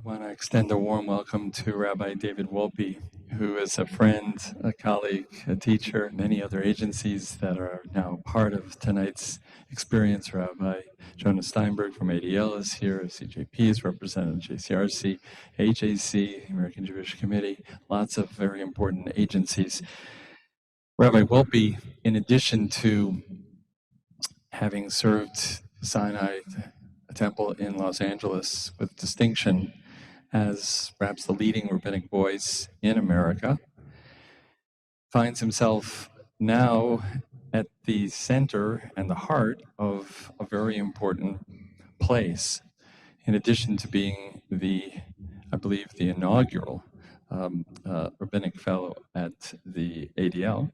want to extend a warm welcome to Rabbi David Wolpe, who is a friend, a colleague, a teacher, many other agencies that are now part of tonight's experience. Rabbi Jonah Steinberg from ADL is here, CJP is represented, JCRC, AJC, American Jewish Committee, lots of very important agencies. Rabbi Wolpe, in addition to having served Sinai Temple in Los Angeles with distinction as perhaps the leading rabbinic voice in America, finds himself now at the center and the heart of a very important place. In addition to being I believe, the inaugural rabbinic fellow at the ADL,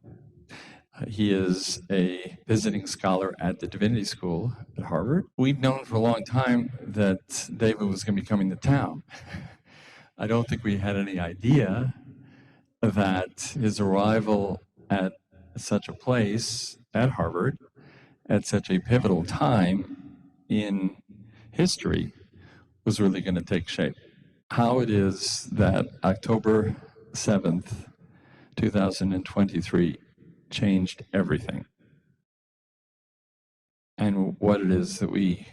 he is a visiting scholar at the Divinity School at Harvard. We've known for a long time that David was going to be coming to town. I don't think we had any idea that his arrival at such a place at Harvard at such a pivotal time in history was really going to take shape. How it is that October 7th, 2023 changed everything, and what it is that we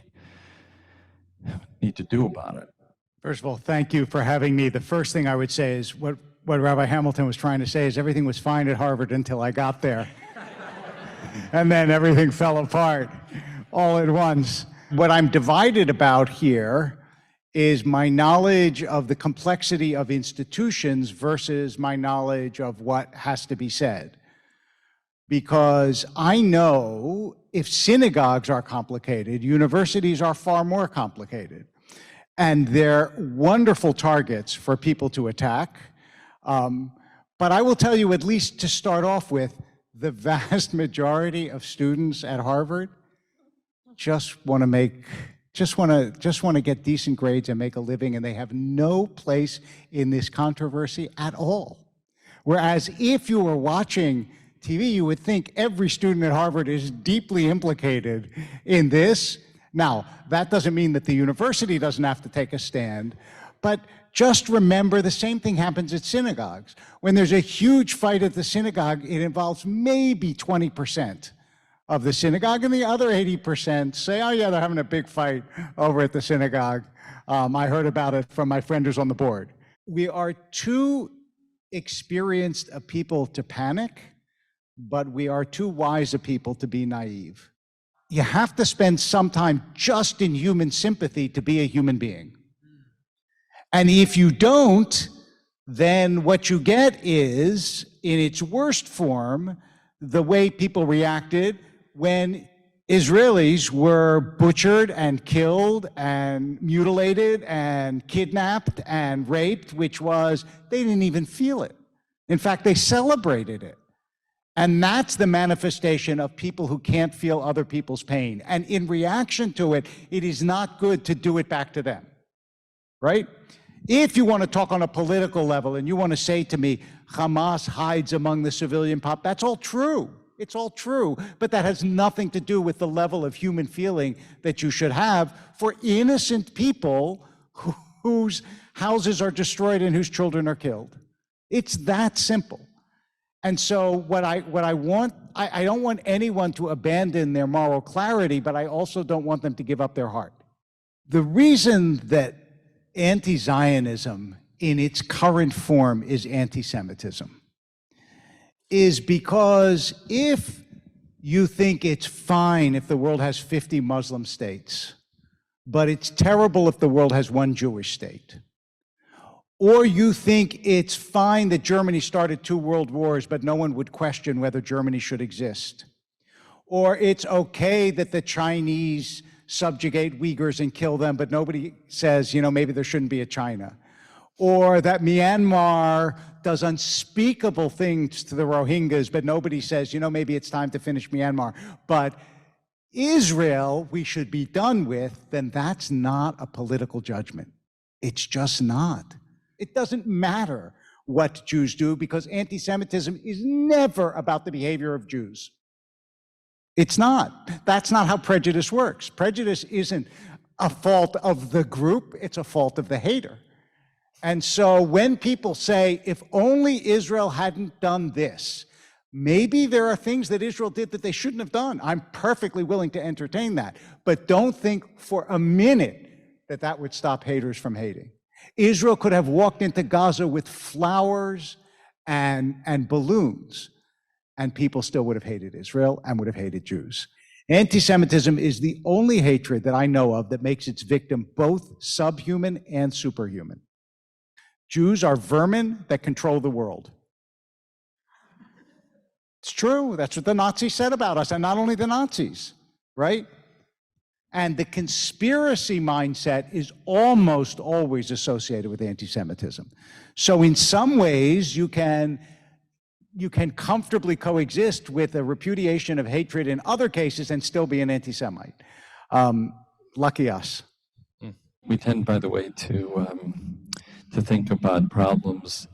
need to do about it. First of all, thank you for having me. The first thing I would say is what Rabbi Hamilton was trying to say is everything was fine at Harvard until I got there. And then everything fell apart all at once. What I'm divided about here is my knowledge of the complexity of institutions versus my knowledge of what has to be said. Because I know if synagogues are complicated, universities are far more complicated. And they're wonderful targets for people to attack. But I will tell you, at least to start off with, the vast majority of students at Harvard just want to get decent grades and make a living, and they have no place in this controversy at all. Whereas if you were watching TV, you would think every student at Harvard is deeply implicated in this. Now, that doesn't mean that the university doesn't have to take a stand, but just remember the same thing happens at synagogues. When there's a huge fight at the synagogue, it involves maybe 20% of the synagogue, and the other 80% say, oh yeah, they're having a big fight over at the synagogue. I heard about it from my friend who's on the board. We are too experienced a people to panic, but we are too wise a people to be naive. You have to spend some time just in human sympathy to be a human being. And if you don't, then what you get is, in its worst form, the way people reacted when Israelis were butchered and killed and mutilated and kidnapped and raped, which was, they didn't even feel it. In fact, they celebrated it. And that's the manifestation of people who can't feel other people's pain. And in reaction to it, it is not good to do it back to them, right? If you want to talk on a political level and you want to say to me, Hamas hides among the civilian pop, that's all true. It's all true, but that has nothing to do with the level of human feeling that you should have for innocent people whose houses are destroyed and whose children are killed. It's that simple. And so what I want, I don't want anyone to abandon their moral clarity, but I also don't want them to give up their heart. The reason that anti-Zionism in its current form is anti-Semitism is because if you think it's fine if the world has 50 Muslim states, but it's terrible if the world has one Jewish state, or you think it's fine that Germany started 2 world wars, but no one would question whether Germany should exist, or it's okay that the Chinese subjugate Uyghurs and kill them, but nobody says, maybe there shouldn't be a China, or that Myanmar does unspeakable things to the Rohingyas, but nobody says, maybe it's time to finish Myanmar, but Israel we should be done with, then that's not a political judgment. It's just not. It doesn't matter what Jews do, because anti-Semitism is never about the behavior of Jews. It's not. That's not how prejudice works. Prejudice isn't a fault of the group, it's a fault of the hater. And so when people say, if only Israel hadn't done this, maybe there are things that Israel did that they shouldn't have done. I'm perfectly willing to entertain that. But don't think for a minute that that would stop haters from hating. Israel could have walked into Gaza with flowers and balloons, and people still would have hated Israel and would have hated Jews. Anti-Semitism is the only hatred that I know of that makes its victim both subhuman and superhuman. Jews are vermin that control the world. It's true. That's what the Nazis said about us, and not only the Nazis, right? And the conspiracy mindset is almost always associated with anti-Semitism. So in some ways, you can comfortably coexist with a repudiation of hatred in other cases and still be an anti-Semite. Lucky us. We tend, by the way, to think about problems,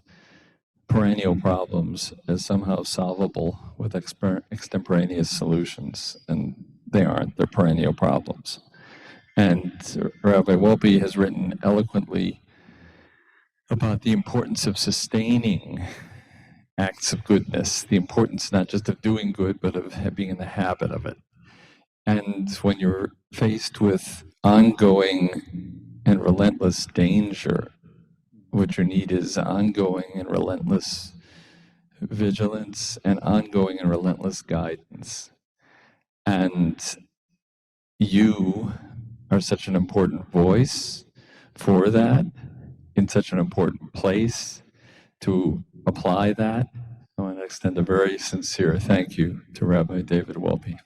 perennial problems, as somehow solvable with extemporaneous solutions, and they aren't. They're perennial problems. And Rabbi Wolpe has written eloquently about the importance of sustaining acts of goodness, the importance not just of doing good, but of being in the habit of it. And when you're faced with ongoing and relentless danger, what you need is ongoing and relentless vigilance and ongoing and relentless guidance. And you are such an important voice for that, in such an important place to apply that. I want to extend a very sincere thank you to Rabbi David Wolpe.